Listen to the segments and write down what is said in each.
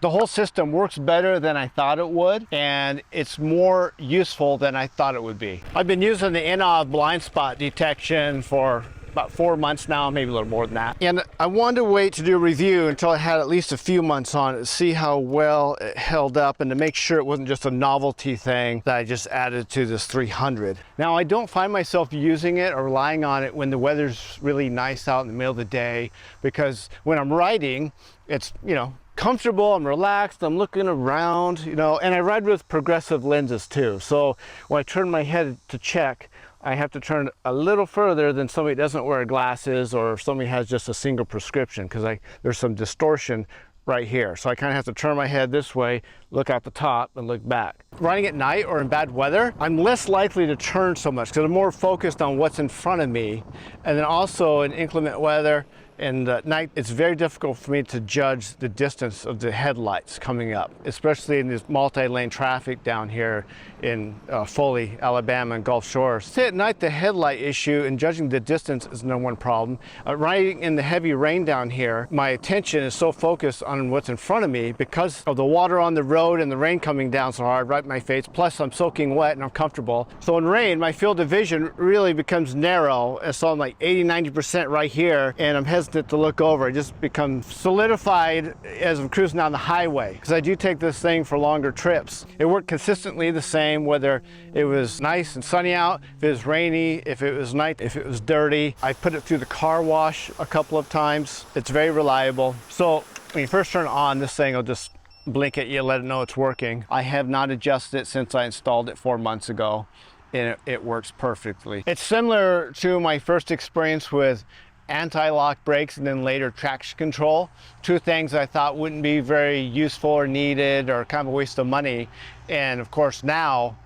The whole system works better than I thought it would, and it's more useful than I thought it would be. I've been using the INNOVV blind spot detection for about 4 months now, maybe a little more than that. And I wanted to wait to do a review until I had at least a few months on it to see how well it held up and to make sure it wasn't just a novelty thing that I just added to this 300. Now, I don't find myself using it or relying on it when the weather's really nice out in the middle of the day, because when I'm riding, it's, you know, comfortable, I'm relaxed, I'm looking around, you know, and I ride with progressive lenses too. So when I turn my head to check, I have to turn a little further than somebody that doesn't wear glasses or somebody has just a single prescription, because there's some distortion right here. So I kind of have to turn my head this way, look out the top, and look back. Riding at night or in bad weather, I'm less likely to turn so much because I'm more focused on what's in front of me. And then also in inclement weather and at night, it's very difficult for me to judge the distance of the headlights coming up, especially in this multi-lane traffic down here in Foley, Alabama and Gulf Shores. Say at night, the headlight issue and judging the distance is no one problem. Riding in the heavy rain down here, my attention is so focused on what's in front of me because of the water on the road and the rain coming down so hard right in my face. Plus I'm soaking wet and I'm comfortable. So in rain, my field of vision really becomes narrow. And so I'm like 80–90% right here, and I'm hesitant to look over. It just becomes solidified as I'm cruising down the highway, because I do take this thing for longer trips. It worked consistently the same whether it was nice and sunny out, if it was rainy, if it was night, if it was dirty. I put it through the car wash a couple of times. It's very reliable. So when you first turn it on, this thing will just blink at you, let it know it's working. I have not adjusted it since I installed it 4 months ago, and it works perfectly. It's similar to my first experience with anti-lock brakes and then later traction control. Two things I thought wouldn't be very useful or needed or kind of a waste of money. And of course now,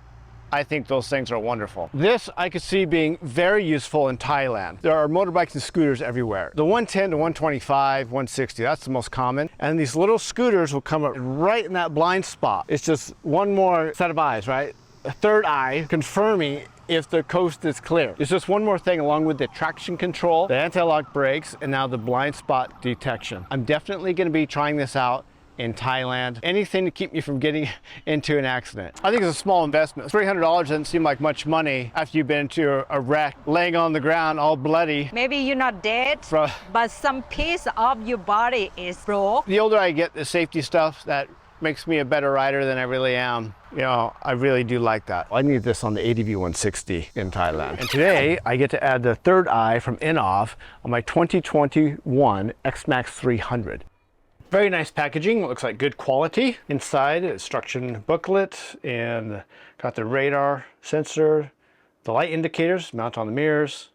I think those things are wonderful. This I could see being very useful in Thailand. There are motorbikes and scooters everywhere. The 110 to 125, 160, that's the most common. And these little scooters will come up right in that blind spot. It's just one more set of eyes, right? A third eye confirming if the coast is clear. It's just one more thing along with the traction control, the anti-lock brakes, and now the blind spot detection. I'm definitely going to be trying this out in Thailand. Anything to keep me from getting into an accident. I think it's a small investment. $300 doesn't seem like much money after you've been into a wreck, laying on the ground all bloody. Maybe you're not dead, but some piece of your body is broke. The older I get, the safety stuff that makes me a better rider than I really am. You know, I really do like that. I need this on the ADV 160 in Thailand. And today I get to add the third eye from INNOVV on my 2021 XMAX 300. Very nice packaging. It looks like good quality. Inside, instruction booklet, and got the radar sensor, the light indicators mount on the mirrors,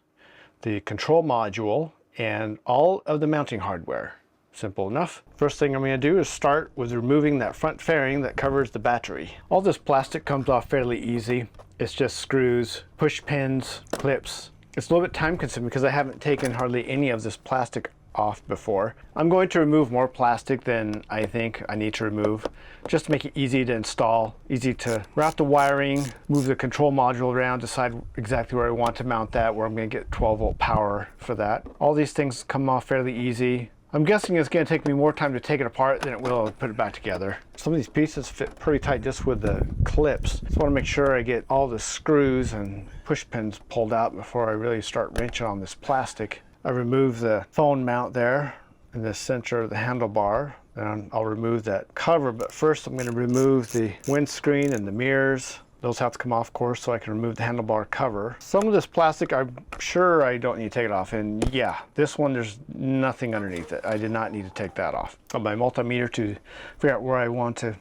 the control module, and all of the mounting hardware. Simple enough. First thing I'm going to do is start with removing that front fairing that covers the battery. All this plastic comes off fairly easy. It's just screws, push pins, clips. It's a little bit time consuming because I haven't taken hardly any of this plastic off before. I'm going to remove more plastic than I think I need to remove, just to make it easy to install, easy to route the wiring, move the control module around, decide exactly where I want to mount that, where I'm going to get 12-volt power for that. All these things come off fairly easy. I'm guessing it's going to take me more time to take it apart than it will to put it back together. Some of these pieces fit pretty tight just with the clips. Just want to make sure I get all the screws and push pins pulled out before I really start wrenching on this plastic. I remove the phone mount there and the center of the handlebar. Then I'll remove that cover, but first I'm going to remove the windscreen and the mirrors. Those have to come off, of course, so I can remove the handlebar cover. Some of this plastic, I'm sure I don't need to take it off. And yeah, this one, there's nothing underneath it. I did not need to take that off. Got my multimeter to figure out where I want to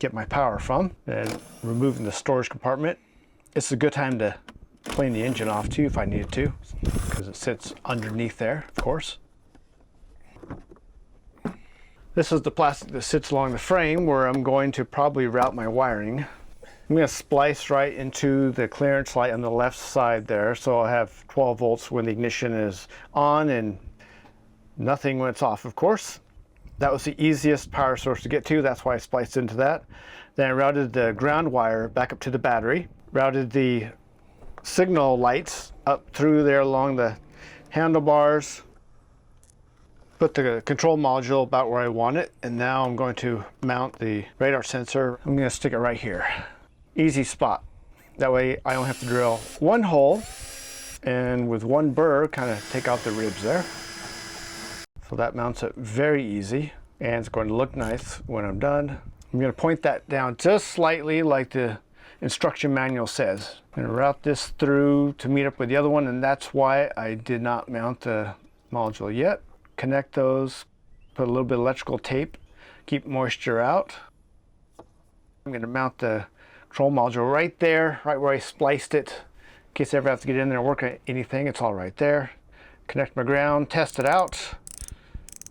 get my power from. And removing the storage compartment. It's a good time to clean the engine off too if I needed to, because it sits underneath there, of course. This is the plastic that sits along the frame where I'm going to probably route my wiring. I'm going to splice right into the clearance light on the left side there, so I'll have 12 volts when the ignition is on and nothing when it's off, of course. That was the easiest power source to get to, that's why I spliced into that. Then I routed the ground wire back up to the battery, routed the signal lights up through there along the handlebars, Put the control module about where I want it, and now I'm going to mount the radar sensor. I'm going to stick it right here. Easy spot. That way I don't have to drill one hole, and with one burr kind of take out the ribs there. So that mounts it very easy, and it's going to look nice when I'm done. I'm going to point that down just slightly like the instruction manual says. I'm going to route this through to meet up with the other one, and that's why I did not mount the module yet. Connect those, put a little bit of electrical tape, keep moisture out. I'm going to mount the control module right there, right where I spliced it. In case I ever have to get in there and work on anything, it's all right there. Connect my ground, test it out.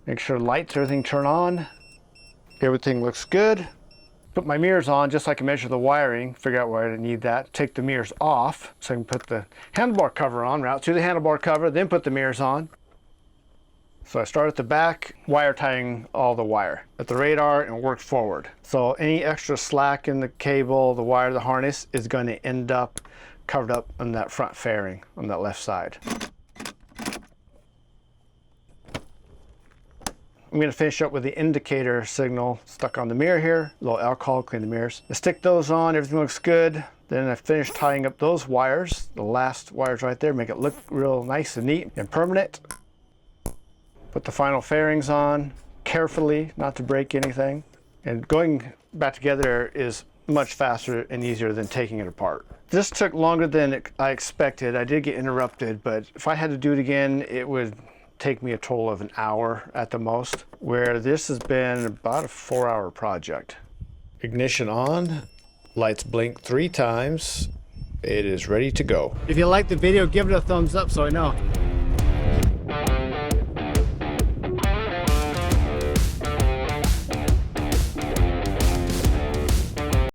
Make sure lights, everything turn on. Everything looks good. Put my mirrors on just so I can measure the wiring, figure out where I need that. Take the mirrors off so I can put the handlebar cover on, route through the handlebar cover, then put the mirrors on. So I start at the back, wire tying all the wire at the radar and work forward. So any extra slack in the cable, the wire, the harness is going to end up covered up on that front fairing on that left side. I'm going to finish up with the indicator signal stuck on the mirror here. A little alcohol, clean the mirrors. I stick those on, everything looks good. Then I finish tying up those wires, the last wires right there, make it look real nice and neat and permanent. Put the final fairings on carefully, not to break anything. And going back together is much faster and easier than taking it apart. This took longer than I expected. I did get interrupted, but if I had to do it again, it would take me a total of an hour at the most, where this has been about a 4-hour project. Ignition on, lights blink 3 times. It is ready to go. If you liked the video, give it a thumbs up so I know.